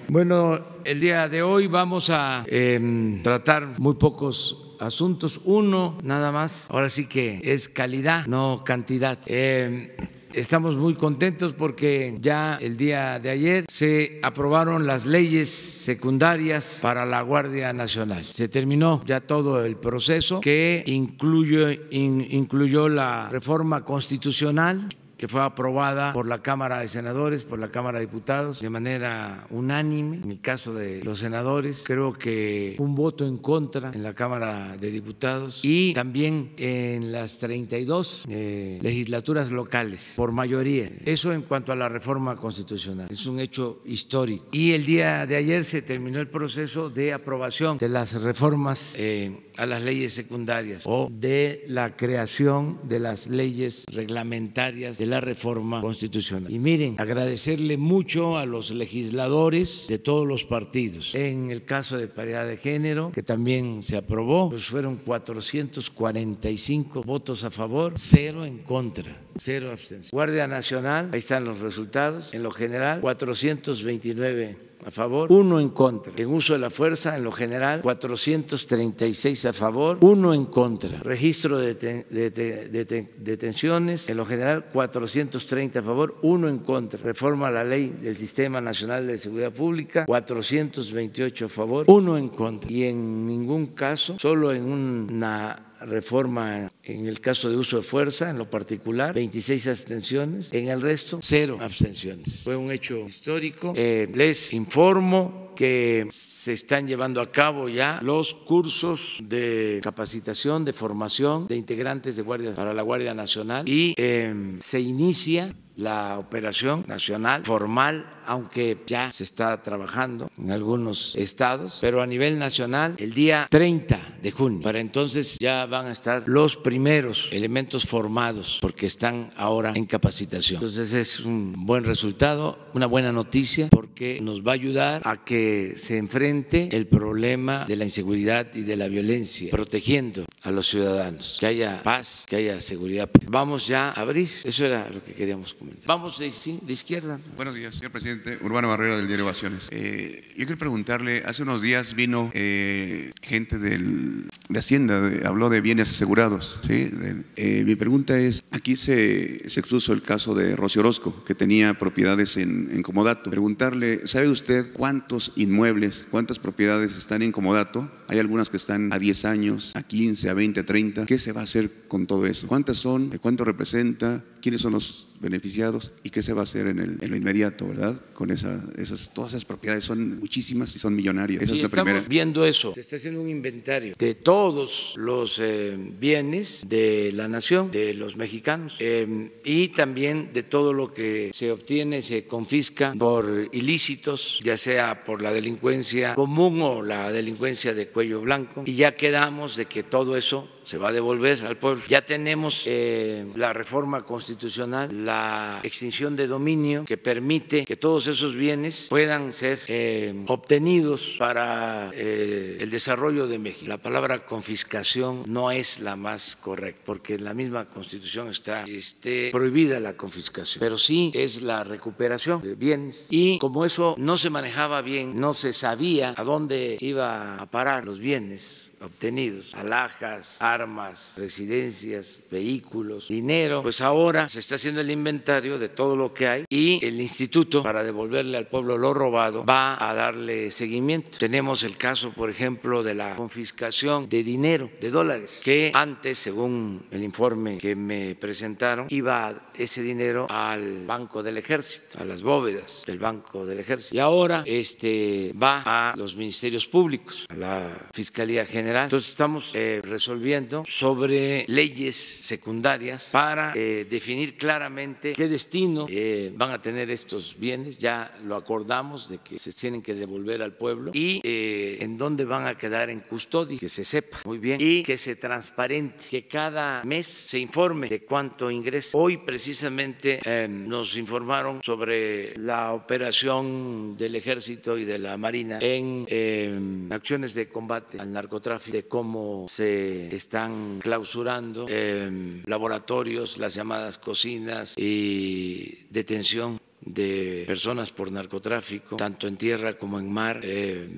Bueno, el día de hoy vamos a tratar muy pocos asuntos. Uno nada más, ahora sí que es calidad, no cantidad. Estamos muy contentos porque ya el día de ayer se aprobaron las leyes secundarias para la Guardia Nacional. Se terminó ya todo el proceso que incluyó la reforma constitucional, que fue aprobada por la Cámara de Senadores, por la Cámara de Diputados, de manera unánime. En el caso de los senadores, creo que un voto en contra en la Cámara de Diputados y también en las 32 legislaturas locales, por mayoría. Eso en cuanto a la reforma constitucional. Es un hecho histórico. Y el día de ayer se terminó el proceso de aprobación de las reformas a las leyes secundarias o de la creación de las leyes reglamentarias de la reforma constitucional. Y miren, agradecerle mucho a los legisladores de todos los partidos. En el caso de paridad de género, que también se aprobó, pues fueron 445 votos a favor, 0 en contra, 0 abstención. Guardia Nacional, ahí están los resultados, en lo general 429 a favor, 1 en contra. En uso de la fuerza, en lo general, 436 a favor, 1 en contra. Registro de detenciones, en lo general, 430 a favor, 1 en contra. Reforma a la ley del Sistema Nacional de Seguridad Pública, 428 a favor, 1 en contra. Y en ningún caso, solo en una reforma en el caso de uso de fuerza, en lo particular, 26 abstenciones, en el resto, 0 abstenciones. Fue un hecho histórico. Les informo que se están llevando a cabo ya los cursos de capacitación, de formación de integrantes de guardias para la Guardia Nacional y se inicia la operación nacional formal, aunque ya se está trabajando en algunos estados, pero a nivel nacional el día 30 de junio. Para entonces ya van a estar los primeros elementos formados porque están ahora en capacitación. Entonces es un buen resultado, una buena noticia porque nos va a ayudar a que se enfrente el problema de la inseguridad y de la violencia, protegiendo a los ciudadanos, que haya paz, que haya seguridad. Vamos ya a abrir, eso era lo que queríamos comentar. Vamos de izquierda. Buenos días, señor presidente. Urbano Barrera, del diario Ovaciones. Yo quiero preguntarle, hace unos días vino gente de Hacienda, habló de bienes asegurados, ¿sí? Mi pregunta es, aquí se expuso el caso de Rocío Orozco, que tenía propiedades en comodato. Preguntarle, ¿sabe usted cuántos inmuebles, cuántas propiedades están en comodato? Hay algunas que están a 10 años, a 15, a 20, a 30. ¿Qué se va a hacer con todo eso? ¿Cuántas son? ¿Cuánto representa? ¿Quiénes son los beneficiados? ¿Y qué se va a hacer en lo inmediato, verdad? Con todas esas propiedades son muchísimas y son millonarias. Esa es la primera. Estamos viendo eso. Se está haciendo un inventario de todos los bienes de la nación, de los mexicanos, y también de todo lo que se obtiene, se confisca por ilícitos, ya sea por la delincuencia común o la delincuencia de cuello blanco. Y ya quedamos de que todo eso se va a devolver al pueblo. Ya tenemos la reforma constitucional, la extinción de dominio que permite que todos esos bienes puedan ser obtenidos para el desarrollo de México. La palabra confiscación no es la más correcta porque en la misma Constitución está prohibida la confiscación, pero sí es la recuperación de bienes. Y como eso no se manejaba bien, no se sabía a dónde iba a parar los bienes obtenidos, alhajas, armas, residencias, vehículos, dinero, pues ahora se está haciendo el inventario de todo lo que hay y el instituto, para devolverle al pueblo lo robado, va a darle seguimiento. Tenemos el caso, por ejemplo, de la confiscación de dinero, de dólares, que antes, según el informe que me presentaron, iba ese dinero al Banco del Ejército, a las bóvedas del Banco del Ejército, y ahora va a los ministerios públicos, a la Fiscalía General. Entonces estamos resolviendo sobre leyes secundarias para definir claramente qué destino van a tener estos bienes. Ya lo acordamos de que se tienen que devolver al pueblo y en dónde van a quedar en custodia, que se sepa muy bien y que se transparente, que cada mes se informe de cuánto ingresa. Hoy precisamente nos informaron sobre la operación del Ejército y de la Marina en acciones de combate al narcotráfico, de cómo se están clausurando laboratorios, las llamadas cocinas y detención de personas por narcotráfico, tanto en tierra como en mar,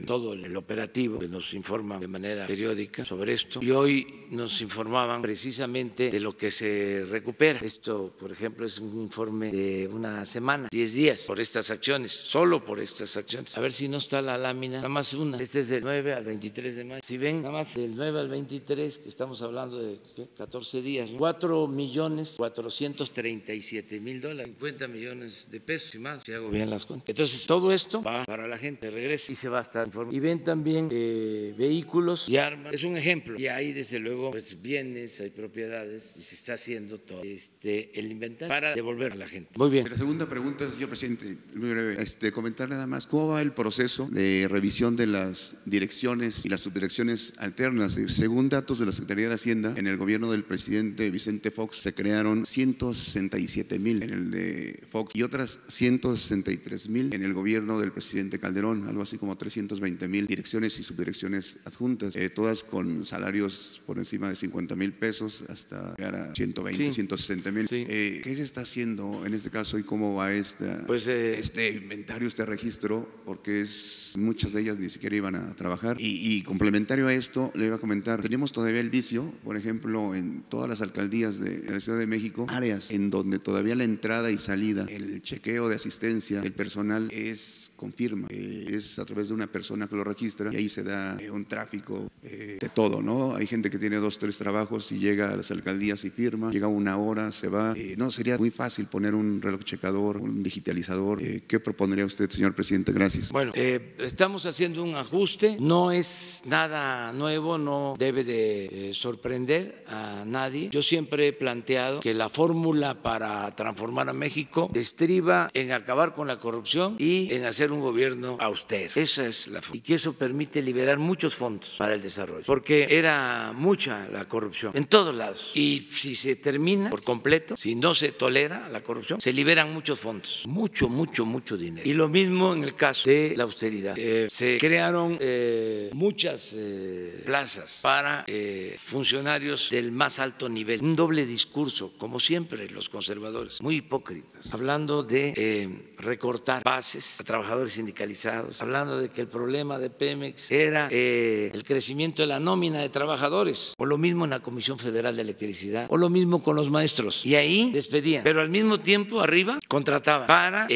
todo el operativo que nos informan de manera periódica sobre esto. Y hoy nos informaban precisamente de lo que se recupera. Esto, por ejemplo, es un informe de una semana, 10 días, por estas acciones, solo por estas acciones. A ver si no está la lámina, nada más una. Este es del 9 al 23 de mayo. Si ven, nada más del 9 al 23, que estamos hablando de 14 días, 4.437.000 dólares, 50 millones de pesos y más, si hago bien las cuentas. Entonces, todo esto va para la gente, regresa y se va a estar informando. Y ven también vehículos y armas. Es un ejemplo. Y hay, desde luego, pues, bienes, hay propiedades, y se está haciendo todo el inventario para devolver a la gente. Muy bien. La segunda pregunta, señor presidente, muy breve. Comentar nada más, ¿cómo va el proceso de revisión de las direcciones y las subdirecciones alternas? Según datos de la Secretaría de Hacienda, en el gobierno del presidente Vicente Fox se crearon 167,000 en el de Fox y otras 163,000 en el gobierno del presidente Calderón, algo así como 320,000 direcciones y subdirecciones adjuntas, todas con salarios por encima de 50,000 pesos hasta llegar a 120, sí, 160,000. Sí. ¿Qué se está haciendo en este caso y cómo va este inventario, este registro? Porque muchas de ellas ni siquiera iban a trabajar. Y complementario a esto, le iba a comentar, tenemos todavía el vicio, por ejemplo, en todas las alcaldías de la Ciudad de México, áreas en donde todavía la entrada y salida, el chequeo de asistencia del personal es con firma, es a través de una persona que lo registra y ahí se da un tráfico de todo, ¿no? Hay gente que tiene 2, 3 trabajos y llega a las alcaldías y firma, llega una hora, se va. No, sería muy fácil poner un reloj checador, un digitalizador. ¿Qué propondría usted, señor presidente? Gracias. Bueno, estamos haciendo un ajuste, no es nada nuevo, no debe de sorprender a nadie. Yo siempre he planteado que la fórmula para transformar a México estriba en acabar con la corrupción y en hacer un gobierno austero. Esa es la fórmula. Y que eso permite liberar muchos fondos para el desarrollo, porque era mucha la corrupción en todos lados. Y si se termina por completo, si no se tolera la corrupción, se liberan muchos fondos, mucho dinero. Y lo mismo en el caso de la austeridad. Se crearon muchas plazas para funcionarios del más alto nivel. Un doble discurso, como siempre los conservadores, muy hipócritas, hablando de recortar bases a trabajadores sindicalizados, hablando de que el problema de Pemex era el crecimiento de la nómina de trabajadores, o lo mismo en la Comisión Federal de Electricidad, o lo mismo con los maestros. Y ahí despedían, pero al mismo tiempo arriba contrataban para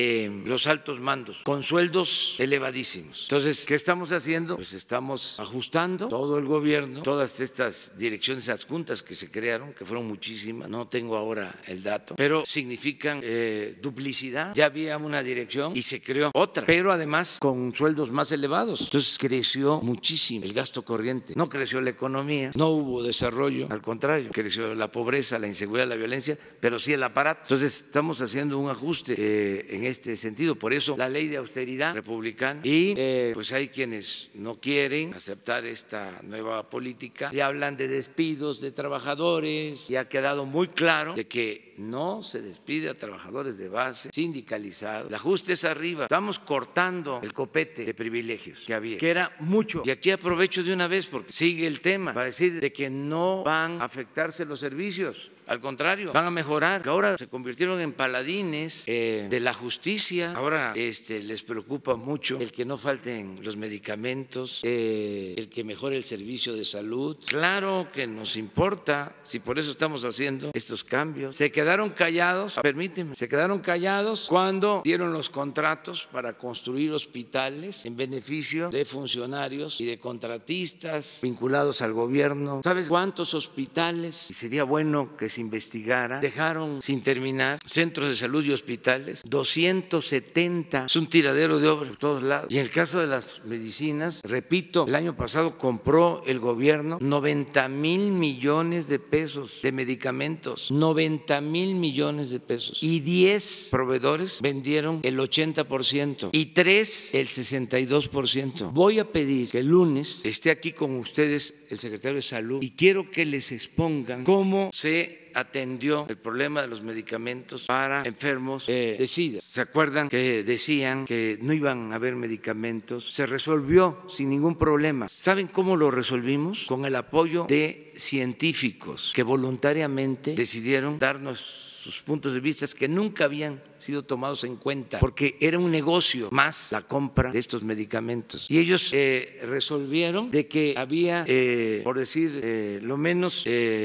los altos mandos con sueldos elevadísimos. Entonces, ¿qué estamos haciendo? Pues estamos ajustando todo el gobierno, todas estas direcciones adjuntas que se crearon, que fueron muchísimas, no tengo ahora el dato, pero significan duplicidad. Ya había una dirección y se creó otra, pero además con sueldos más elevados. Entonces creció muchísimo el gasto corriente, no creció la economía, no hubo desarrollo, al contrario, creció la pobreza, la inseguridad, la violencia, pero sí el aparato. Entonces estamos haciendo un ajuste en este sentido, por eso la ley de austeridad republicana, y pues hay quienes no quieren aceptar esta nueva política y hablan de despidos de trabajadores, y ha quedado muy claro de que no se despide a trabajadores de base sindicalizados. El ajuste es arriba. Estamos cortando el copete de privilegios que había, que era mucho. Y aquí aprovecho de una vez porque sigue el tema para decir de que no van a afectarse los servicios. Al contrario, van a mejorar, que ahora se convirtieron en paladines de la justicia. Ahora les preocupa mucho el que no falten los medicamentos, el que mejore el servicio de salud. Claro que nos importa, si por eso estamos haciendo estos cambios. Se quedaron callados, permíteme, se quedaron callados cuando dieron los contratos para construir hospitales en beneficio de funcionarios y de contratistas vinculados al gobierno. ¿Sabes cuántos hospitales? Y sería bueno que se investigara, dejaron sin terminar centros de salud y hospitales, 270, es un tiradero de obras por todos lados. Y en el caso de las medicinas, repito, el año pasado compró el gobierno 90,000 millones de pesos de medicamentos, 90,000 millones de pesos, y 10 proveedores vendieron el 80% y 3 el 62%. Voy a pedir que el lunes esté aquí con ustedes el secretario de Salud y quiero que les expongan cómo se atendió el problema de los medicamentos para enfermos de SIDA. ¿Se acuerdan que decían que no iban a haber medicamentos? Se resolvió sin ningún problema. ¿Saben cómo lo resolvimos? Con el apoyo de científicos que voluntariamente decidieron darnos sus puntos de vista que nunca habían sido tomados en cuenta, porque era un negocio más la compra de estos medicamentos. Y ellos resolvieron de que había, por decir lo menos,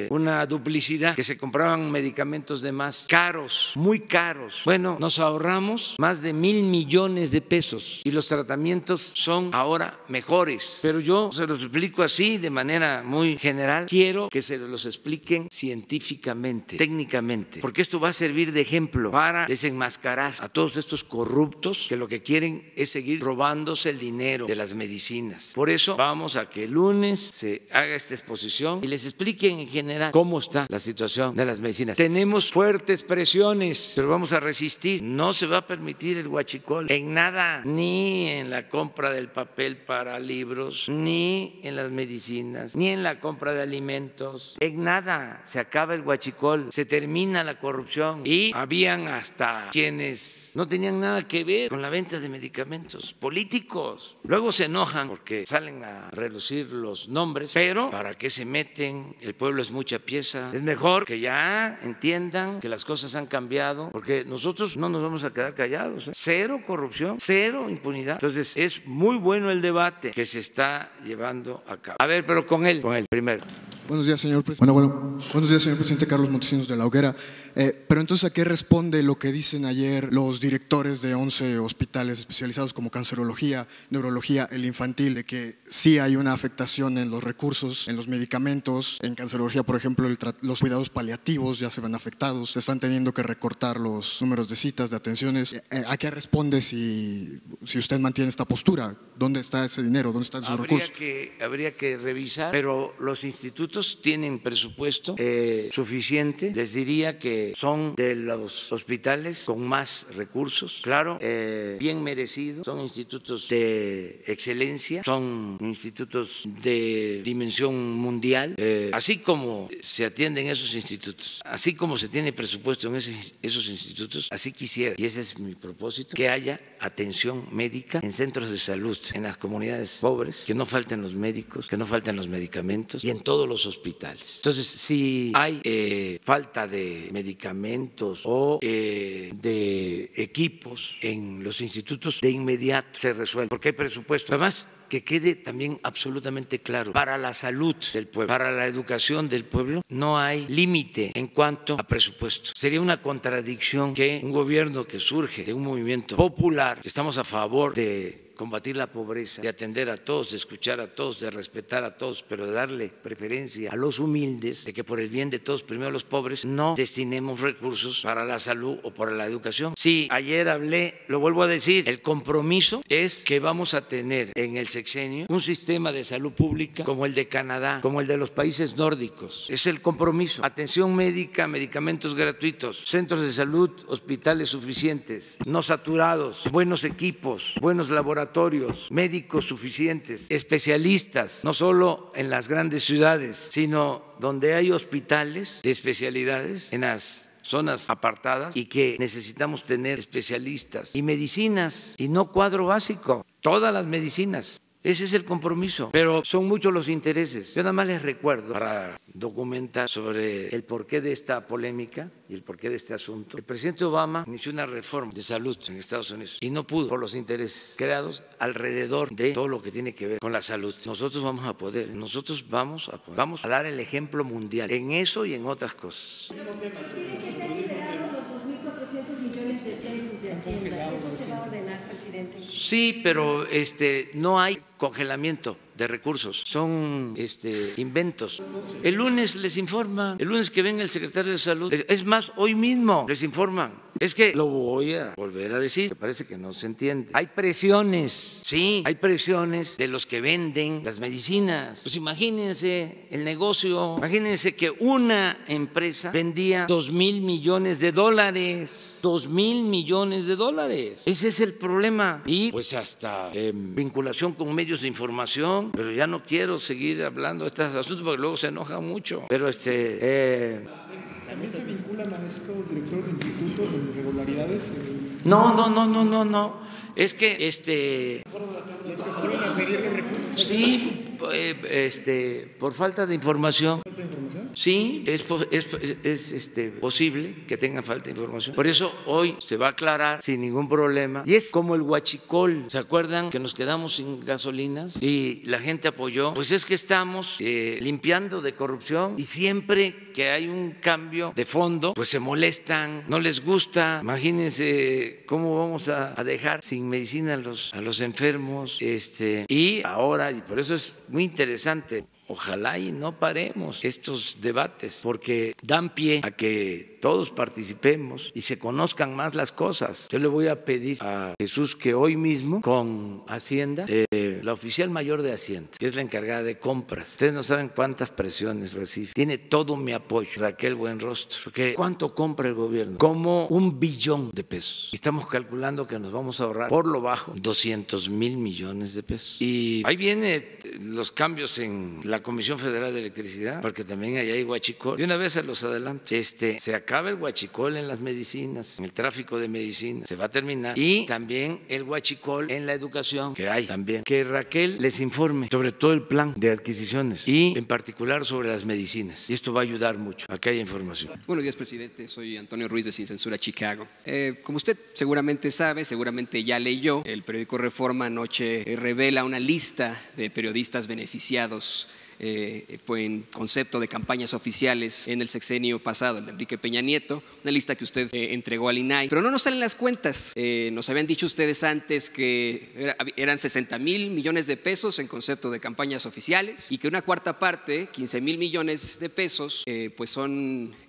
una duplicidad, que se compraban medicamentos de más caros, muy caros. Bueno, nos ahorramos más de 1,000 millones de pesos y los tratamientos son ahora mejores. Pero yo se los explico así de manera muy general. Quiero que se los expliquen científicamente, técnicamente, porque esto va a servir de ejemplo para desenmascarar a todos estos corruptos que lo que quieren es seguir robándose el dinero de las medicinas. Por eso vamos a que el lunes se haga esta exposición y les expliquen en general cómo está la situación de las medicinas. Tenemos fuertes presiones, pero vamos a resistir. No se va a permitir el huachicol en nada, ni en la compra del papel para libros, ni en las medicinas, ni en la compra de alimentos. En nada se acaba el huachicol, se termina la corrupción. Y habían hasta quienes no tenían nada que ver con la venta de medicamentos, políticos. Luego se enojan porque salen a relucir los nombres, pero ¿para qué se meten? El pueblo es mucha pieza. Es mejor que ya entiendan que las cosas han cambiado, porque nosotros no nos vamos a quedar callados. Cero corrupción, cero impunidad. Entonces es muy bueno el debate que se está llevando a cabo. A ver, pero con él primero. Buenos días, señor presidente. Buenos días, señor presidente. Carlos Montesinos de la Hoguera. Pero entonces, ¿a qué responde lo que dicen ayer los directores de 11 hospitales especializados como cancerología, neurología, el infantil, de que sí hay una afectación en los recursos, en los medicamentos? En cancerología, por ejemplo, los cuidados paliativos ya se ven afectados, se están teniendo que recortar los números de citas, de atenciones. ¿A qué responde si usted mantiene esta postura? ¿Dónde está ese dinero? ¿Dónde están esos recursos? Habría que revisar, pero los institutos tienen presupuesto suficiente. Les diría que son de los hospitales con más recursos, claro, bien merecidos. Son institutos de excelencia, son institutos de dimensión mundial. Así como se atienden esos institutos, así como se tiene presupuesto en esos institutos, así quisiera, y ese es mi propósito, que haya atención médica en centros de salud, en las comunidades pobres, que no falten los médicos, que no falten los medicamentos, y en todos los hospitales. Entonces, si hay falta de medicamentos o de equipos en los institutos, de inmediato se resuelve, porque hay presupuesto. Además, que quede también absolutamente claro, para la salud del pueblo, para la educación del pueblo, no hay límite en cuanto a presupuesto. Sería una contradicción que un gobierno que surge de un movimiento popular, que estamos a favor de combatir la pobreza, de atender a todos, de escuchar a todos, de respetar a todos, pero de darle preferencia a los humildes, de que por el bien de todos, primero a los pobres, no destinemos recursos para la salud o para la educación. Sí, ayer hablé, lo vuelvo a decir, el compromiso es que vamos a tener en el sexenio un sistema de salud pública como el de Canadá, como el de los países nórdicos. Es el compromiso. Atención médica, medicamentos gratuitos, centros de salud, hospitales suficientes, no saturados, buenos equipos, buenos laboratorios, médicos suficientes, especialistas, no solo en las grandes ciudades, sino donde hay hospitales de especialidades, en las zonas apartadas, y que necesitamos tener especialistas y medicinas, y no cuadro básico, todas las medicinas. Ese es el compromiso, pero son muchos los intereses. Yo nada más les recuerdo, para documentar sobre el porqué de esta polémica y el porqué de este asunto. El presidente Obama inició una reforma de salud en Estados Unidos y no pudo por los intereses creados alrededor de todo lo que tiene que ver con la salud. Nosotros vamos a poder, vamos a dar el ejemplo mundial en eso y en otras cosas. Sí, pero no hay congelamiento de recursos, son inventos. El lunes les informan, el lunes que venga el secretario de Salud, es más, hoy mismo les informan. Es que lo voy a volver a decir, me parece que no se entiende. Hay presiones, sí, hay presiones de los que venden las medicinas. Pues imagínense el negocio, imagínense que una empresa vendía $2,000 millones, $2,000 millones. Ese es el problema. Y pues hasta vinculación con medios de información, pero ya no quiero seguir hablando de estos asuntos porque luego se enoja mucho. Pero ¿También se vinculan a estos directores de institutos de irregularidades? No. Es que ¿Les fueron a pedir los recursos? sí, por falta de información. ¿Falta de información? Sí, es posible que tengan falta de información. Por eso hoy se va a aclarar sin ningún problema. Y es como el huachicol. ¿Se acuerdan que nos quedamos sin gasolinas y la gente apoyó? Pues es que estamos limpiando de corrupción, y siempre que hay un cambio de fondo, pues se molestan, no les gusta. Imagínense cómo vamos a dejar sin medicina a los enfermos. Y ahora, y por eso es muy interesante, ojalá y no paremos estos debates, porque dan pie a que todos participemos y se conozcan más las cosas. Yo le voy a pedir a Jesús que hoy mismo con Hacienda, la oficial mayor de Hacienda, que es la encargada de compras, ustedes no saben cuántas presiones recibe, tiene todo mi apoyo, Raquel Buenrostro, porque ¿cuánto compra el gobierno? Como 1 billón de pesos. Estamos calculando que nos vamos a ahorrar por lo bajo 200,000 millones de pesos. Y ahí vienen los cambios en la Comisión Federal de Electricidad, porque también allá hay huachicol. De una vez se los adelanto. Se acaba el huachicol en las medicinas, en el tráfico de medicinas, se va a terminar. Y también el huachicol en la educación, que hay también. Que Raquel les informe sobre todo el plan de adquisiciones y en particular sobre las medicinas. Y esto va a ayudar mucho a que haya información. Buenos días, presidente. Soy Antonio Ruiz de Sin Censura Chicago. Como usted seguramente sabe, seguramente ya leyó, el periódico Reforma anoche revela una lista de periodistas beneficiados en concepto de campañas oficiales en el sexenio pasado, el de Enrique Peña Nieto, una lista que usted entregó al INAI. Pero no nos salen las cuentas. Nos habían dicho ustedes antes que eran 60,000 millones de pesos en concepto de campañas oficiales y que una cuarta parte, 15,000 millones de pesos, pues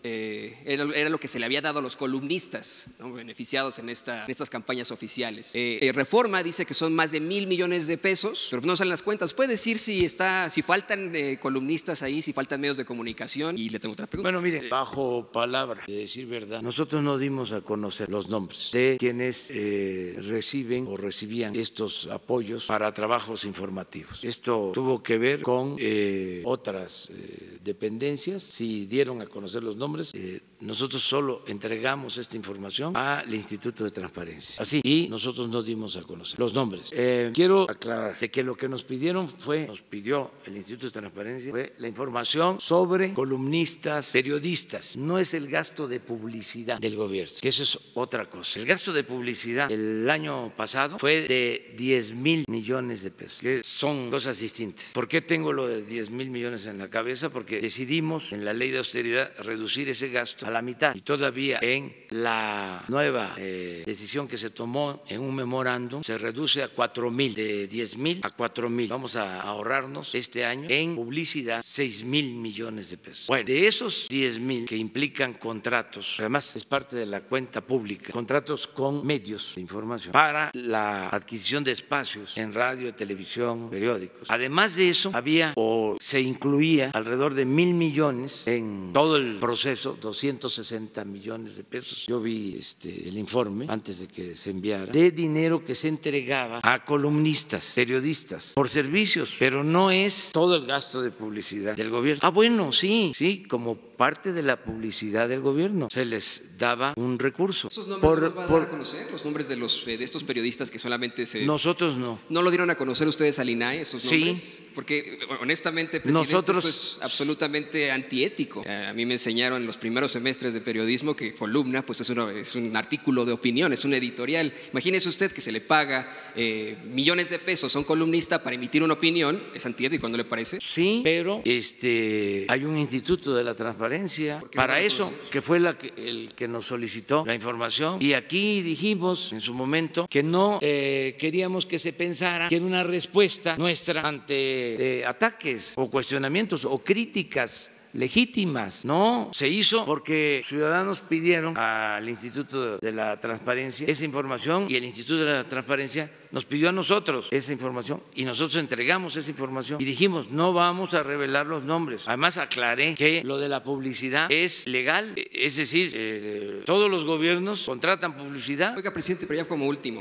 era lo que se le había dado a los columnistas, ¿no?, beneficiados en estas campañas oficiales. Reforma dice que son más de 1,000 millones de pesos, pero no salen las cuentas. ¿Puede decir si faltan columnistas ahí, si faltan medios de comunicación? Y le tengo otra pregunta. Bueno, mire, bajo palabra, de decir verdad, nosotros no dimos a conocer los nombres de quienes reciben o recibían estos apoyos para trabajos informativos. Esto tuvo que ver con otras dependencias. Si dieron a conocer los nombres, nosotros solo entregamos esta información al Instituto de Transparencia. Así, y nosotros no dimos a conocer los nombres. Quiero aclarar de que lo que nos pidió el Instituto de Transparencia fue la información sobre columnistas, periodistas. No es el gasto de publicidad del gobierno, que eso es otra cosa. El gasto de publicidad el año pasado fue de 10,000 millones de pesos, que son cosas distintas. ¿Por qué tengo lo de 10,000 millones en la cabeza? Porque decidimos en la ley de austeridad reducir ese gasto a la mitad, y todavía en la nueva decisión que se tomó en un memorándum se reduce a 4,000, de 10,000 a 4,000. Vamos a ahorrarnos este año en publicidad 6,000 millones de pesos. Bueno, de esos 10,000 que implican contratos, además es parte de la cuenta pública, contratos con medios de información para la adquisición de espacios en radio, televisión, periódicos. Además de eso, había o se incluía alrededor de 1,000 millones en todo el proceso, 260 millones de pesos. Yo vi el informe antes de que se enviara, de dinero que se entregaba a columnistas, periodistas, por servicios, pero no es todo el gasto de publicidad del gobierno. Bueno, sí, como parte de la publicidad del gobierno se les daba un recurso. ¿Esos nombres los va a dar a conocer? ¿Los nombres de estos periodistas que solamente Nosotros no. ¿No lo dieron a conocer ustedes al INAI, esos nombres? Sí. Porque honestamente, presidente, esto es absolutamente antiético. A mí me enseñaron en los primeros semestres de periodismo que columna pues es un artículo de opinión, es un editorial. Imagínese usted que se le paga millones de pesos a un columnista para emitir una opinión. ¿Es antiético, no le parece? Sí, pero hay un instituto de la transparencia para eso, que fue el que nos solicitó la información, y aquí dijimos en su momento que no queríamos que se pensara que era una respuesta nuestra ante ataques o cuestionamientos o críticas legítimas. No, se hizo porque ciudadanos pidieron al Instituto de la Transparencia esa información, y el Instituto de la Transparencia nos pidió a nosotros esa información y nosotros entregamos esa información y dijimos no vamos a revelar los nombres. Además aclaré que lo de la publicidad es legal, es decir, todos los gobiernos contratan publicidad. Oiga, presidente, pero ya como último,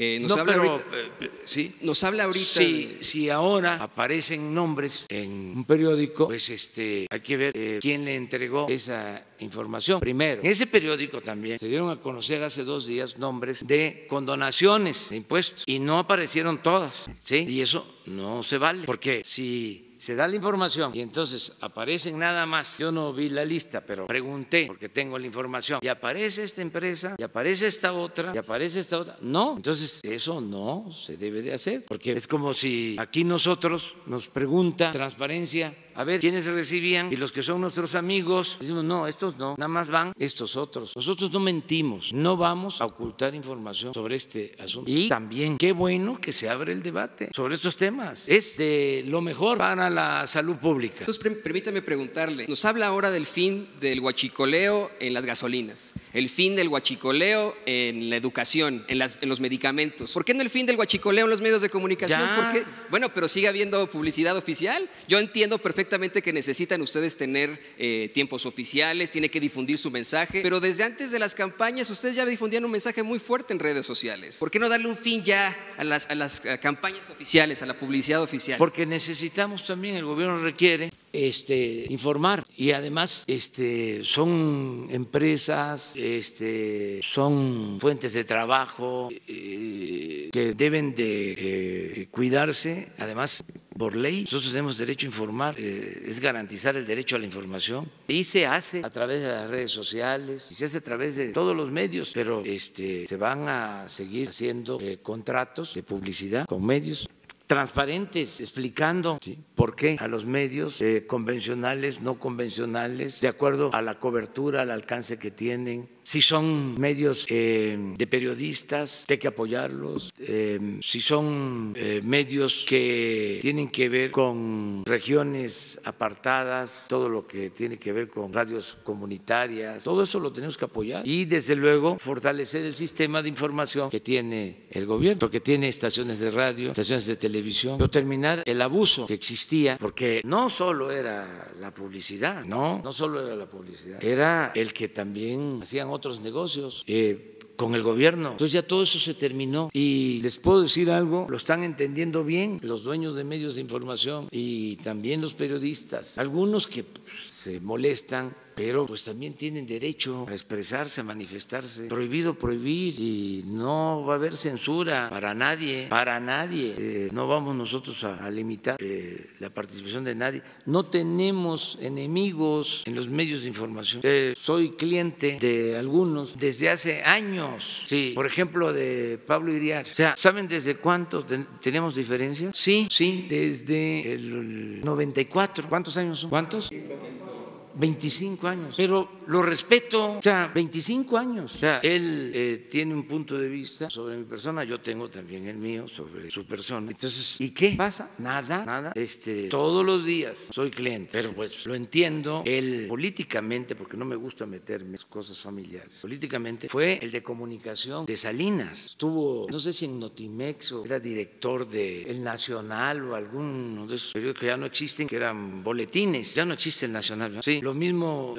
¿sí? Nos habla ahorita si ahora aparecen nombres en un periódico, pues hay que ver quién le entregó esa información primero. En ese periódico también se dieron a conocer hace 2 días nombres de condonaciones de impuestos y no aparecieron todas, ¿sí? Y eso no se vale, porque si se da la información y entonces aparecen nada más, yo no vi la lista, pero pregunté porque tengo la información, y aparece esta empresa, y aparece esta otra, y aparece esta otra. No, entonces eso no se debe de hacer, porque es como si aquí nosotros nos pregunta transparencia, a ver, ¿quiénes recibían? Y los que son nuestros amigos, decimos, no, estos no, nada más van estos otros. Nosotros no mentimos, no vamos a ocultar información sobre este asunto. Y también, qué bueno que se abre el debate sobre estos temas. Es de lo mejor para la salud pública. Entonces, permítame preguntarle, nos habla ahora del fin del huachicoleo en las gasolinas, el fin del huachicoleo en la educación, en los medicamentos. ¿Por qué no el fin del huachicoleo en los medios de comunicación? Ya. ¿Por qué? Bueno, pero sigue habiendo publicidad oficial. Yo entiendo perfectamente que necesitan ustedes tener tiempos oficiales, tiene que difundir su mensaje, pero desde antes de las campañas ustedes ya difundían un mensaje muy fuerte en redes sociales. ¿Por qué no darle un fin ya a las campañas oficiales, a la publicidad oficial? Porque necesitamos también, el gobierno requiere informar, y además son empresas, son fuentes de trabajo que deben de cuidarse. Además, por ley, nosotros tenemos derecho a informar, es garantizar el derecho a la información, y se hace a través de las redes sociales, y se hace a través de todos los medios, pero se van a seguir haciendo contratos de publicidad con medios transparentes, explicando por qué a los medios convencionales, no convencionales, de acuerdo a la cobertura, al alcance que tienen. Si son medios de periodistas, hay que apoyarlos. Si son medios que tienen que ver con regiones apartadas, todo lo que tiene que ver con radios comunitarias, todo eso lo tenemos que apoyar. Y desde luego fortalecer el sistema de información que tiene el gobierno, porque tiene estaciones de radio, estaciones de televisión, pero terminar el abuso que existía, porque no solo era la publicidad, no solo era la publicidad, era el que también hacían otros negocios con el gobierno. Entonces ya todo eso se terminó, y les puedo decir algo, lo están entendiendo bien los dueños de medios de información y también los periodistas, algunos que se molestan, pero pues también tienen derecho a expresarse, a manifestarse. Prohibido prohibir, y no va a haber censura para nadie, no vamos nosotros a limitar la participación de nadie. No tenemos enemigos en los medios de información. Soy cliente de algunos desde hace años, sí, por ejemplo de Pablo Iriar. O sea, ¿saben desde cuánto tenemos diferencias? Sí, desde el 94. ¿Cuántos años son? ¿Cuántos? 25 años, pero lo respeto, o sea, 25 años. O sea, él tiene un punto de vista sobre mi persona, yo tengo también el mío sobre su persona. Entonces, ¿y qué pasa? Nada. Todos los días soy cliente, pero pues lo entiendo. Él políticamente, porque no me gusta meterme en cosas familiares, políticamente fue el de comunicación de Salinas. Estuvo, no sé si en Notimex, o era director de El Nacional o alguno de esos periódicos que ya no existen, que eran boletines. Ya no existe El Nacional, ¿no? Sí. Lo mismo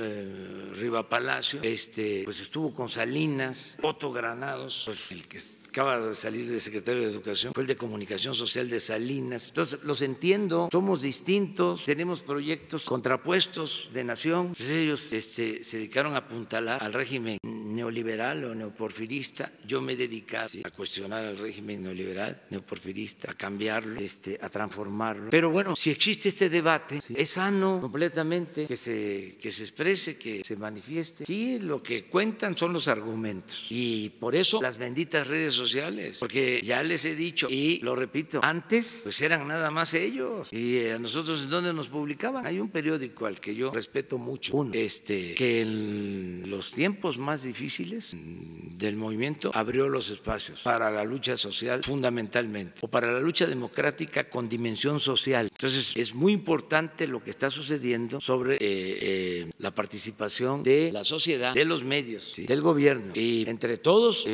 Riva Palacio, pues estuvo con Salinas. Otto Granados, pues el que acaba de salir de secretario de Educación, fue el de Comunicación Social de Salinas. Entonces, los entiendo, somos distintos, tenemos proyectos contrapuestos de nación. Pues ellos se dedicaron a apuntalar al régimen neoliberal o neoporfirista. Yo me he dedicado a cuestionar al régimen neoliberal, neoporfirista, a cambiarlo, a transformarlo. Pero bueno, si existe este debate, es sano completamente que se exprese, que se manifieste. Sí, lo que cuentan son los argumentos, y por eso las benditas redes sociales, porque ya les he dicho y lo repito, antes pues eran nada más ellos, y a nosotros, ¿en dónde nos publicaban? Hay un periódico al que yo respeto mucho, que en los tiempos más difíciles del movimiento abrió los espacios para la lucha social fundamentalmente, o para la lucha democrática con dimensión social. Entonces es muy importante lo que está sucediendo sobre la participación de la sociedad, de los medios, del gobierno, y entre todos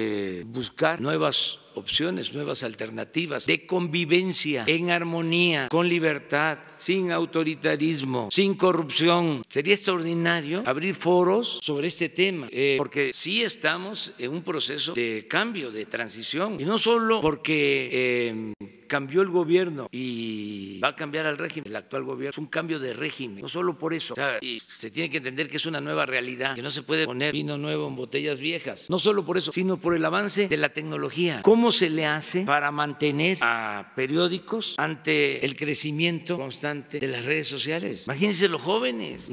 buscar nuevas opciones, nuevas alternativas de convivencia en armonía, con libertad, sin autoritarismo, sin corrupción. Sería extraordinario abrir foros sobre este tema, porque sí estamos en un proceso de cambio, de transición, y no solo porque cambió el gobierno y va a cambiar el régimen, el actual gobierno, es un cambio de régimen, no solo por eso. O sea, y se tiene que entender que es una nueva realidad, que no se puede poner vino nuevo en botellas viejas, no solo por eso, sino por el avance de la tecnología. ¿Cómo se le hace para mantener a periódicos ante el crecimiento constante de las redes sociales? Imagínense los jóvenes,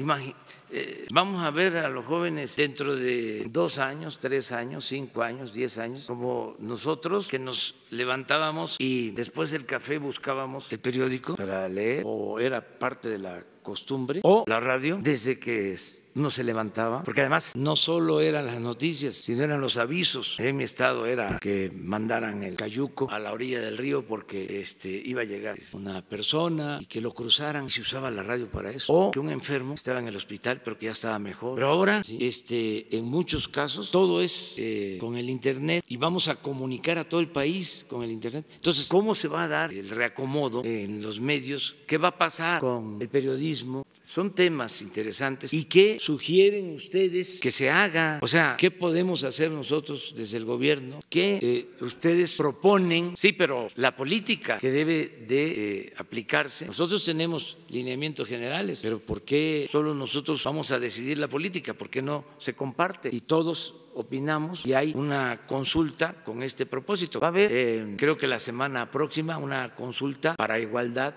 vamos a ver a los jóvenes dentro de 2 años, 3 años, 5 años, 10 años, como nosotros que nos levantábamos y después del café buscábamos el periódico para leer, o era parte de la costumbre, o la radio desde que uno se levantaba, porque además no solo eran las noticias, sino eran los avisos. En mi estado era que mandaran el cayuco a la orilla del río porque iba a llegar una persona y que lo cruzaran, y se usaba la radio para eso, o que un enfermo estaba en el hospital pero que ya estaba mejor. Pero ahora en muchos casos todo es con el internet, y vamos a comunicar a todo el país con el internet. Entonces, ¿cómo se va a dar el reacomodo en los medios? ¿Qué va a pasar con el periodismo? Son temas interesantes. ¿Y qué sugieren ustedes que se haga? O sea, ¿qué podemos hacer nosotros desde el gobierno? ¿Qué ustedes proponen? Sí, pero la política que debe de aplicarse. Nosotros tenemos lineamientos generales, pero ¿por qué solo nosotros vamos a decidir la política? ¿Por qué no se comparte y todos opinamos y hay una consulta con este propósito? Va a haber, creo que la semana próxima, una consulta para igualdad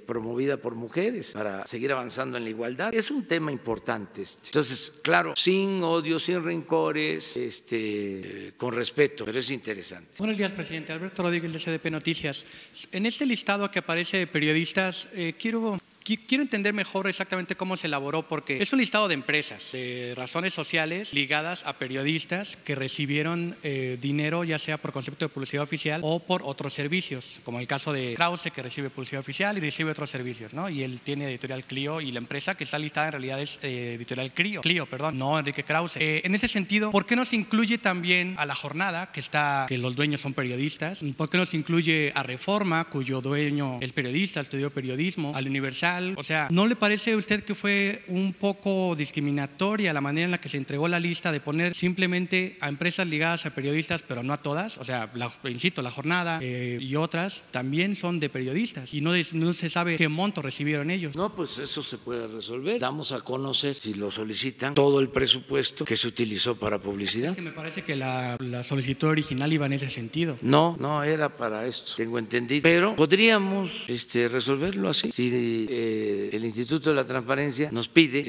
promovida por mujeres, para seguir avanzando en la igualdad. Es un tema importante. Entonces, claro, sin odio, sin rencores, con respeto, pero es interesante. Buenos días, presidente. Alberto Rodríguez, de SDP Noticias. En este listado que aparece de periodistas, quiero entender mejor exactamente cómo se elaboró, porque es un listado de empresas, de razones sociales ligadas a periodistas que recibieron dinero, ya sea por concepto de publicidad oficial o por otros servicios, como el caso de Krause, que recibe publicidad oficial y recibe otros servicios, ¿no? Y él tiene Editorial Clio, y la empresa que está listada en realidad es Editorial Clio, no Enrique Krause. En ese sentido, ¿por qué no se incluye también a La Jornada, que los dueños son periodistas? ¿Por qué no se incluye a Reforma, cuyo dueño es periodista, estudió periodismo, al Universal? O sea, ¿no le parece a usted que fue un poco discriminatoria la manera en la que se entregó la lista de poner simplemente a empresas ligadas a periodistas, pero no a todas? O sea, insisto, La Jornada y otras también son de periodistas, y no se sabe qué monto recibieron ellos. No, pues eso se puede resolver. Damos a conocer, si lo solicitan, todo el presupuesto que se utilizó para publicidad. Es que me parece que la solicitud original iba en ese sentido. No era para esto, tengo entendido. Pero podríamos resolverlo así. Si el Instituto de la Transparencia nos pide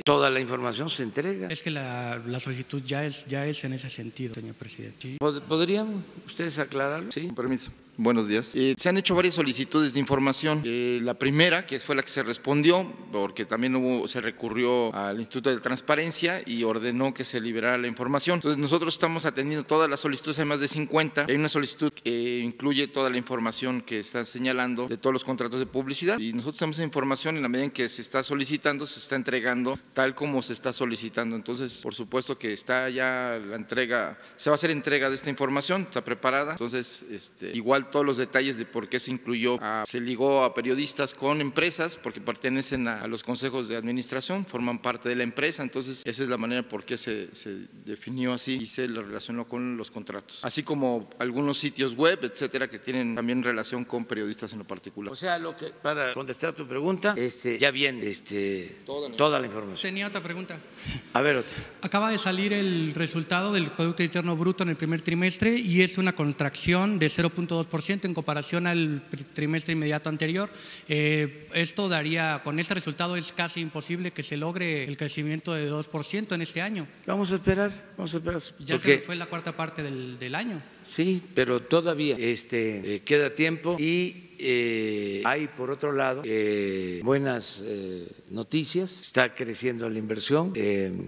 toda la información, se entrega. Es que la solicitud ya es en ese sentido, señor presidente. ¿Sí? ¿Podrían ustedes aclararlo? Sí. Con permiso. Buenos días. Se han hecho varias solicitudes de información. La primera, que fue la que se respondió, porque también se recurrió al Instituto de Transparencia y ordenó que se liberara la información. Entonces, nosotros estamos atendiendo todas las solicitudes, hay más de 50. Hay una solicitud que incluye toda la información que están señalando de todos los contratos de publicidad, y nosotros tenemos esa información. En la medida en que se está solicitando, se está entregando tal como se está solicitando. Entonces, por supuesto que está ya la entrega, se va a hacer entrega de esta información, está preparada. Entonces, igual todos los detalles de por qué se incluyó, se ligó a periodistas con empresas, porque pertenecen a los consejos de administración, forman parte de la empresa. Entonces, esa es la manera por qué se definió así y se lo relacionó con los contratos. Así como algunos sitios web, etcétera, que tienen también relación con periodistas en lo particular. O sea, para contestar tu pregunta, ya viene toda la información. Tenía otra pregunta. A ver, otra. Acaba de salir el resultado del Producto Interno Bruto en el primer trimestre, y es una contracción de 0.2% en comparación al trimestre inmediato anterior. Esto daría, con este resultado es casi imposible que se logre el crecimiento de 2% en este año. Vamos a esperar. Ya se fue la cuarta parte del año. Sí, pero todavía queda tiempo, y hay, por otro lado, buenas noticias. Está creciendo la inversión,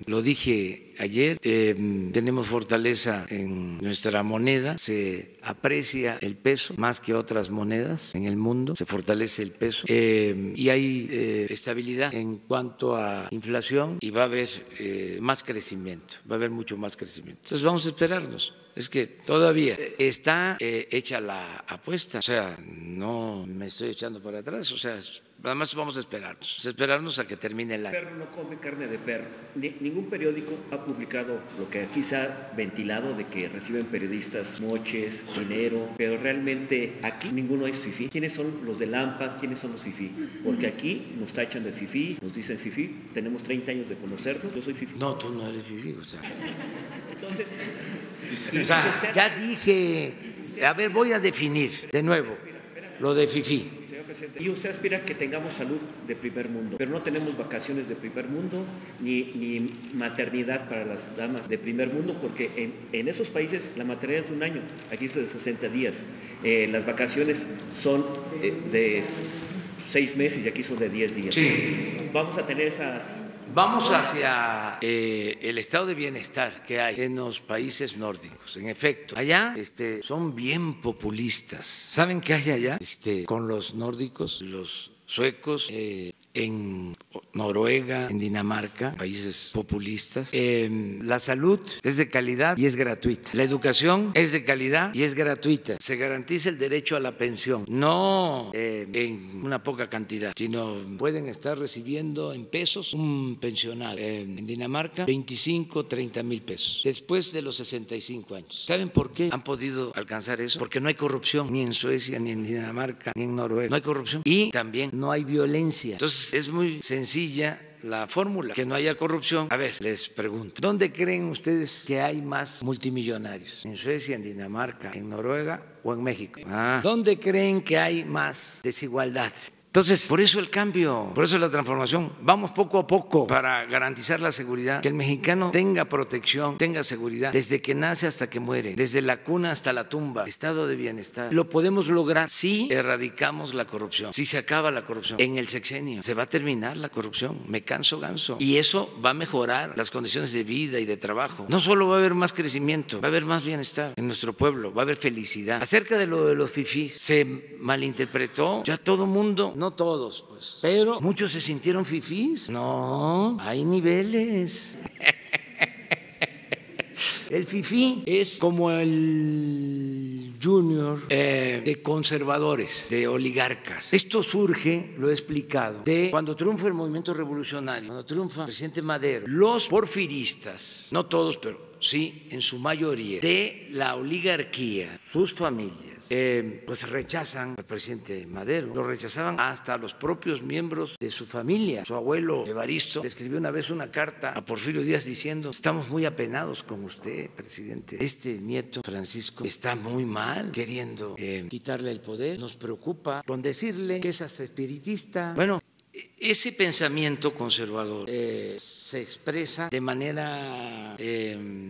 lo dije ayer, tenemos fortaleza en nuestra moneda, se aprecia el peso más que otras monedas en el mundo, se fortalece el peso, y hay estabilidad en cuanto a inflación, y va a haber más crecimiento, va a haber mucho más crecimiento. Entonces vamos a esperarnos. es que todavía está hecha la apuesta, o sea, no me estoy echando para atrás, o sea, además vamos a esperarnos a que termine el año. El perro no come carne de perro. Ningún periódico ha publicado lo que aquí se ha ventilado de que reciben periodistas moches, dinero, pero realmente aquí ninguno es fifí. ¿Quiénes son los de Lampa? ¿Quiénes son los fifí? Porque aquí nos tachan de fifí, nos dicen fifí, tenemos 30 años de conocernos, yo soy fifí. No, tú no eres fifí, o sea. Entonces, o sea, ya dije, a ver, voy a definir de nuevo lo de fifí. Y usted aspira a que tengamos salud de primer mundo, pero no tenemos vacaciones de primer mundo ni maternidad para las damas de primer mundo, porque en esos países la maternidad es de un año, aquí es de 60 días. Las vacaciones son de 6 meses y aquí son de 10 días. Sí. Vamos a tener esas... Vamos hacia el estado de bienestar que hay en los países nórdicos. En efecto, allá son bien populistas. ¿Saben qué hay allá? Con los nórdicos, los suecos, en Noruega, en Dinamarca, países populistas. La salud es de calidad y es gratuita. La educación es de calidad y es gratuita. Se garantiza el derecho a la pensión, no en una poca cantidad, sino pueden estar recibiendo en pesos un pensionado. En Dinamarca, 25, 30 mil pesos, después de los 65 años. ¿Saben por qué han podido alcanzar eso? Porque no hay corrupción, ni en Suecia, ni en Dinamarca, ni en Noruega. No hay corrupción. Y también no hay violencia. Entonces, es muy sencilla la fórmula, que no haya corrupción. A ver, les pregunto, ¿dónde creen ustedes que hay más multimillonarios? ¿En Suecia, en Dinamarca, en Noruega o en México? ¿Dónde creen que hay más desigualdad? Entonces, por eso el cambio, por eso la transformación. Vamos poco a poco para garantizar la seguridad, que el mexicano tenga protección, tenga seguridad, desde que nace hasta que muere, desde la cuna hasta la tumba, estado de bienestar. Lo podemos lograr si erradicamos la corrupción, si se acaba la corrupción. En el sexenio se va a terminar la corrupción, me canso ganso. Y eso va a mejorar las condiciones de vida y de trabajo. No solo va a haber más crecimiento, va a haber más bienestar en nuestro pueblo, va a haber felicidad. Acerca de lo de los fifís, se malinterpretó, ya todo mundo... No todos, pues, pero muchos se sintieron fifís. No, hay niveles. El fifí es como el junior de conservadores, de oligarcas. Esto surge, lo he explicado, de cuando triunfa el movimiento revolucionario, cuando triunfa el presidente Madero. Los porfiristas, no todos, pero sí, en su mayoría, de la oligarquía, sus familias, pues rechazan al presidente Madero. Lo rechazaban hasta los propios miembros de su familia. Su abuelo Evaristo le escribió una vez una carta a Porfirio Díaz diciendo: estamos muy apenados con usted, presidente. Este nieto Francisco está muy mal, queriendo quitarle el poder. Nos preocupa con decirle que es hasta espiritista. Bueno, ese pensamiento conservador se expresa de manera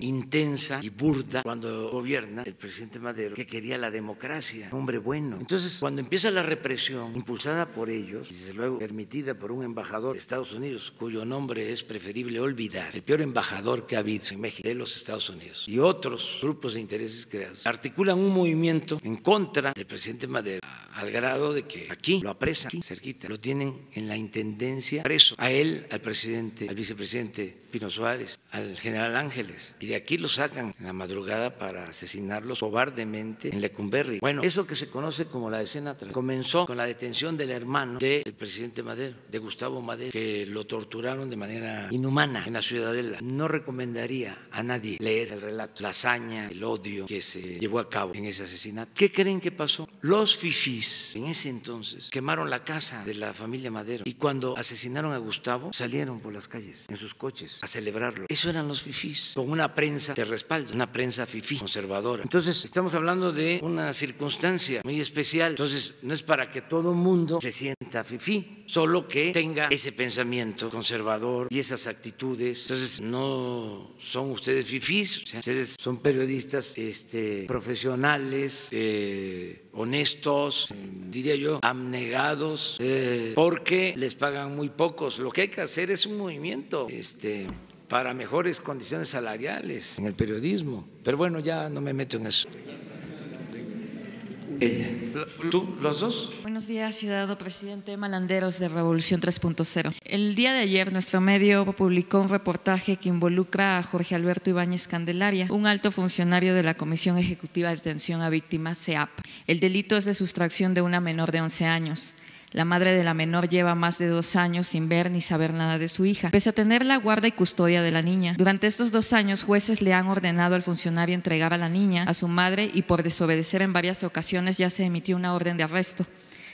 intensa y burda cuando gobierna el presidente Madero, que quería la democracia, un hombre bueno. Entonces, cuando empieza la represión impulsada por ellos, y desde luego permitida por un embajador de Estados Unidos, cuyo nombre es preferible olvidar, el peor embajador que ha habido en México, de los Estados Unidos, y otros grupos de intereses creados, articulan un movimiento en contra del presidente Madero, al grado de que aquí lo apresan, aquí cerquita, lo tienen en la intendencia preso, a él, al presidente, al vicepresidente Pino Suárez, al general Ángeles, y de aquí lo sacan en la madrugada para asesinarlos cobardemente en Lecumberri. Bueno, eso que se conoce como la escena comenzó con la detención del hermano del presidente Madero, de Gustavo Madero, que lo torturaron de manera inhumana en la Ciudadela. No recomendaría a nadie leer el relato, la hazaña, el odio que se llevó a cabo en ese asesinato. ¿Qué creen que pasó? Los fifís en ese entonces quemaron la casa de la familia Madero, y cuando asesinaron a Gustavo salieron por las calles en sus coches a celebrarlo. Eso eran los fifís, con una prensa de respaldo, una prensa fifí conservadora. Entonces estamos hablando de una circunstancia muy especial. Entonces no es para que todo el mundo se sienta fifí, solo que tenga ese pensamiento conservador y esas actitudes. Entonces no son ustedes fifís, o sea, ustedes son periodistas profesionales, honestos, diría yo, abnegados, porque les pagan muy pocos. Lo que hay que hacer es un movimiento para mejores condiciones salariales en el periodismo. Pero bueno, ya no me meto en eso. ella. ¿Tú, los dos? Buenos días, ciudadano presidente. Malanderos de Revolución 3.0. El día de ayer nuestro medio publicó un reportaje que involucra a Jorge Alberto Ibáñez Candelaria, un alto funcionario de la Comisión Ejecutiva de Atención a Víctimas, CEAP. El delito es de sustracción de una menor de 11 años. La madre de la menor lleva más de 2 años sin ver ni saber nada de su hija, pese a tener la guarda y custodia de la niña. Durante estos 2 años, jueces le han ordenado al funcionario entregar a la niña a su madre y por desobedecer en varias ocasiones ya se emitió una orden de arresto.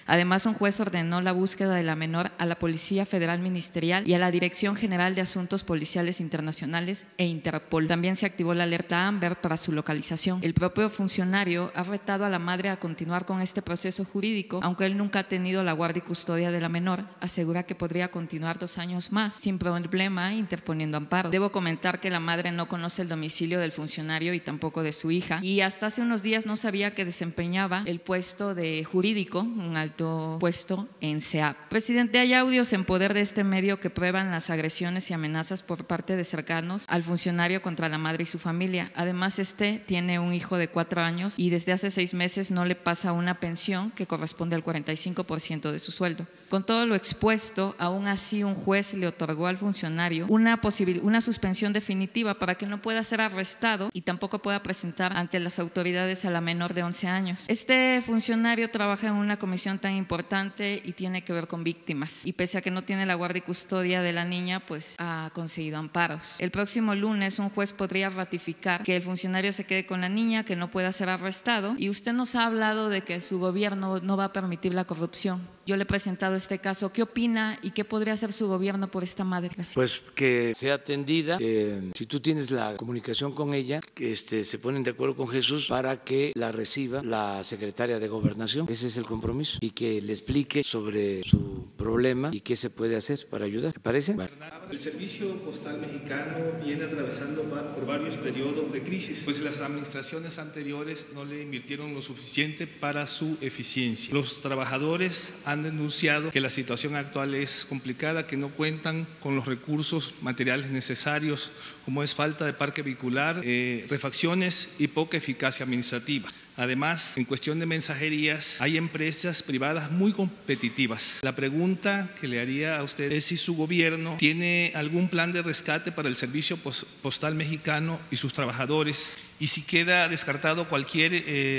Además, un juez ordenó la búsqueda de la menor a la Policía Federal Ministerial y a la Dirección General de Asuntos Policiales Internacionales e Interpol. También se activó la alerta Amber para su localización. El propio funcionario ha retado a la madre a continuar con este proceso jurídico, aunque él nunca ha tenido la guardia y custodia de la menor. Asegura que podría continuar 2 años más sin problema, interponiendo amparo. Debo comentar que la madre no conoce el domicilio del funcionario y tampoco de su hija, y hasta hace unos días no sabía que desempeñaba el puesto de jurídico, un alto puesto en CEAP. Presidente, hay audios en poder de este medio que prueban las agresiones y amenazas por parte de cercanos al funcionario contra la madre y su familia. Además, tiene un hijo de 4 años y desde hace 6 meses no le pasa una pensión que corresponde al 45% de su sueldo. Con todo lo expuesto, aún así un juez le otorgó al funcionario una suspensión definitiva para que no pueda ser arrestado y tampoco pueda presentar ante las autoridades a la menor de 11 años. Este funcionario trabaja en una comisión tan importante y tiene que ver con víctimas, y pese a que no tiene la guardia y custodia de la niña, pues ha conseguido amparos. El próximo lunes un juez podría ratificar que el funcionario se quede con la niña, que no pueda ser arrestado, y usted nos ha hablado de que su gobierno no va a permitir la corrupción. Yo le he presentado este caso. ¿Qué opina y qué podría hacer su gobierno por esta madre? Gracias. Pues que sea atendida. Si tú tienes la comunicación con ella, que se ponen de acuerdo con Jesús para que la reciba la secretaria de Gobernación. Ese es el compromiso. Y que le explique sobre su problema y qué se puede hacer para ayudar. ¿Te parece? Bueno. El servicio postal mexicano viene atravesando por varios periodos de crisis, pues las administraciones anteriores no le invirtieron lo suficiente para su eficiencia. Los trabajadores han denunciado que la situación actual es complicada, que no cuentan con los recursos materiales necesarios, como es falta de parque vehicular, refacciones y poca eficacia administrativa. Además, en cuestión de mensajerías, hay empresas privadas muy competitivas. La pregunta que le haría a usted es si su gobierno tiene algún plan de rescate para el servicio postal mexicano y sus trabajadores, y si queda descartado cualquier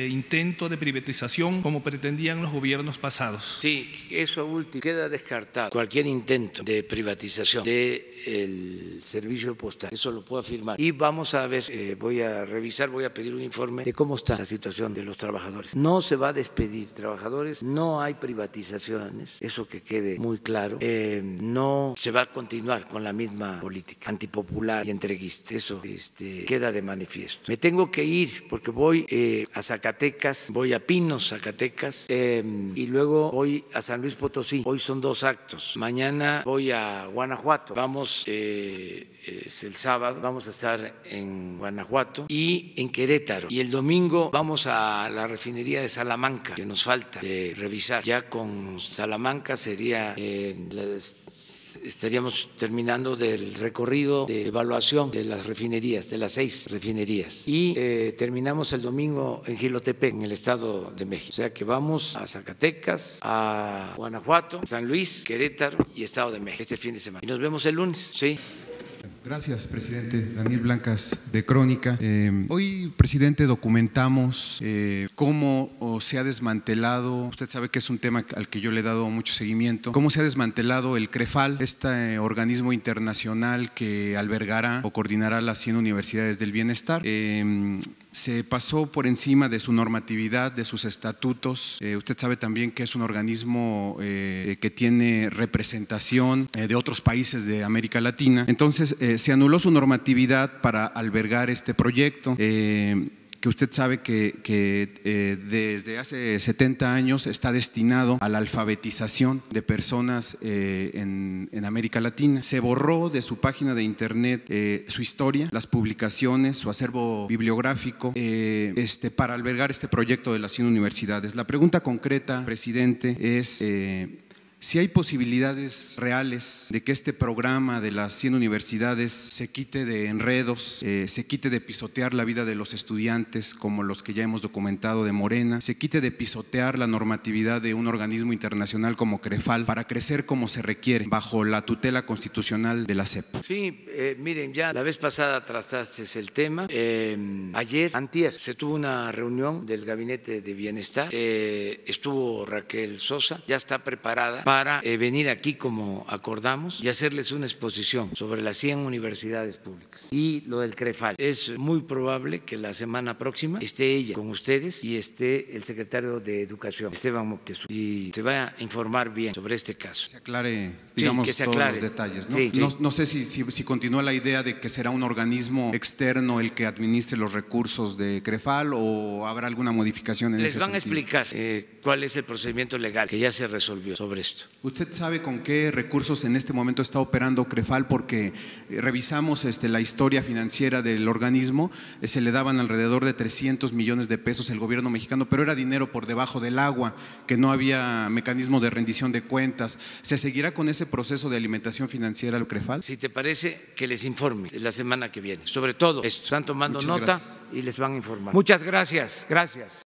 intento de privatización como pretendían los gobiernos pasados. Sí, eso último, queda descartado cualquier intento de privatización del servicio postal. Eso lo puedo afirmar. Y vamos a ver, voy a revisar, voy a pedir un informe de cómo está la situación de los trabajadores. No se va a despedir trabajadores, no hay privatizaciones, eso que quede muy claro. No se va a continuar con la misma política antipopular y entreguista. Eso queda de manifiesto. Me tengo que ir porque voy a Zacatecas, voy a Pinos, Zacatecas, y luego voy a San Luis Potosí. Hoy son 2 actos. Mañana voy a Guanajuato. Vamos, es el sábado, vamos a estar en Guanajuato y en Querétaro. Y el domingo vamos a la refinería de Salamanca, que nos falta de revisar. Ya con Salamanca sería estaríamos terminando del recorrido de evaluación de las refinerías, de las 6 refinerías. Y terminamos el domingo en Jilotepec, en el Estado de México. O sea que vamos a Zacatecas, a Guanajuato, San Luis, Querétaro y Estado de México este fin de semana. Y nos vemos el lunes, ¿sí? Gracias, presidente. Daniel Blancas, de Crónica. Hoy, presidente, documentamos cómo se ha desmantelado, usted sabe que es un tema al que yo le he dado mucho seguimiento, cómo se ha desmantelado el CREFAL, este organismo internacional que albergará o coordinará las 100 universidades del bienestar. Se pasó por encima de su normatividad, de sus estatutos. Usted sabe también que es un organismo que tiene representación de otros países de América Latina. Entonces, se anuló su normatividad para albergar este proyecto. Que usted sabe que desde hace 70 años está destinado a la alfabetización de personas en América Latina. Se borró de su página de internet su historia, las publicaciones, su acervo bibliográfico para albergar este proyecto de las 100 universidades. La pregunta concreta, presidente, es si hay posibilidades reales de que este programa de las 100 universidades se quite de enredos, se quite de pisotear la vida de los estudiantes como los que ya hemos documentado de Morena, se quite de pisotear la normatividad de un organismo internacional como CREFAL para crecer como se requiere bajo la tutela constitucional de la SEP. Sí, miren, ya la vez pasada trataste el tema. Antier, se tuvo una reunión del Gabinete de Bienestar, estuvo Raquel Sosa, ya está preparada para venir aquí como acordamos y hacerles una exposición sobre las 100 universidades públicas y lo del CREFAL. Es muy probable que la semana próxima esté ella con ustedes y esté el secretario de Educación, Esteban Moctezuma, y se va a informar bien sobre este caso. Se aclare, digamos, sí, que se todos aclare. Los detalles, ¿no? Sí, sí. No sé si continúa la idea de que será un organismo externo el que administre los recursos de CREFAL o habrá alguna modificación en ese sentido. Les van a explicar cuál es el procedimiento legal que ya se resolvió sobre esto. ¿Usted sabe con qué recursos en este momento está operando CREFAL? Porque revisamos la historia financiera del organismo, se le daban alrededor de 300 millones de pesos al gobierno mexicano, pero era dinero por debajo del agua, que no había mecanismo de rendición de cuentas. ¿Se seguirá con ese proceso de alimentación financiera al CREFAL? Si te parece, que les informe la semana que viene. Sobre todo esto, están tomando nota y les van a informar. Muchas gracias. Gracias.